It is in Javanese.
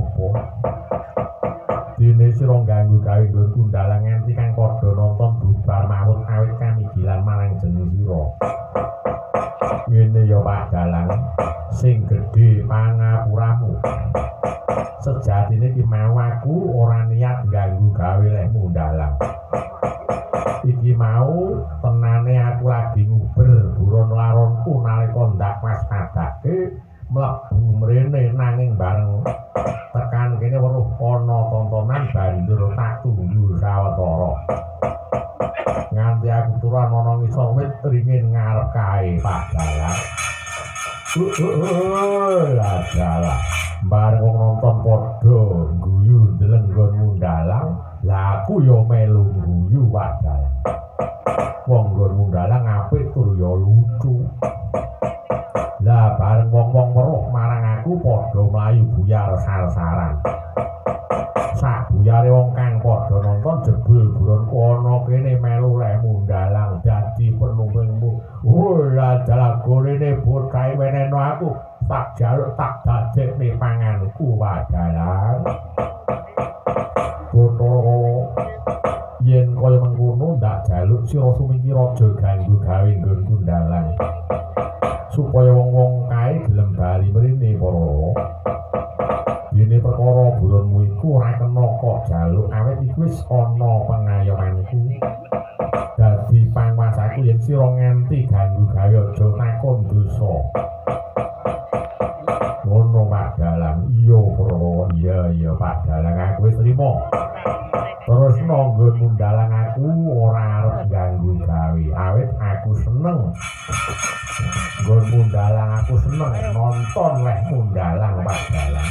apa? Dene sira ganggu gawe nggon kundalang nganti kang padha nonton bubar mawut awit kamigilan marang jeneng sira. Ngene ya Pak Dalang, sing gedhe pangapuramu. Sejatine ki mau aku ora niat ganggu gawe lehmu dalang. Iki mau tenane aku lagi nguber buron laronku nalika ndak waspadake mlebu mrene nanging bareng tekan kene weruh ana tontonan banjur tak tunggu sawetara. Nganti aku turun ana ngisor wit ringin ngarep kae Pak Dalang. Lah bareng wong nonton padha guyu ndeleng nggonmu dalang, lah aku ya melu guyu Pak Dalang. Wong nggonmu dalang apik tur ya lucu. Lah bareng wong-wong weruh marang aku padha mlayu buyar sar-saran. Sak buyare wong kang padha nonton jebul buronku ana kene melu lehmu dalang dadi penumpangmu. Lah dalang gorene botahe wenehno aku. Tak jaluk tak dadekne panganku Pak Dalang. Botoro yen kaya mengkono ndak jaluk sira sumingkir aja ganggu gawe nggonku dalang. Supaya wong-wong kae gelem bali mrene para. Yene perkara buronmu iku ora kena kok jaluk awet iku wis ana pengayomanku. Dadi pangwasaku yen sira nganti ganggu gawe aja takon dosa. Ngono Pak Dalang, iya Pro, iya Pak Dalang aku wis trima. Terus nggonmu dalang aku ora arep ganggu gawe, awit aku seneng. Nggonmu dalang aku seneng nonton lehmu dalang Pak Dalang.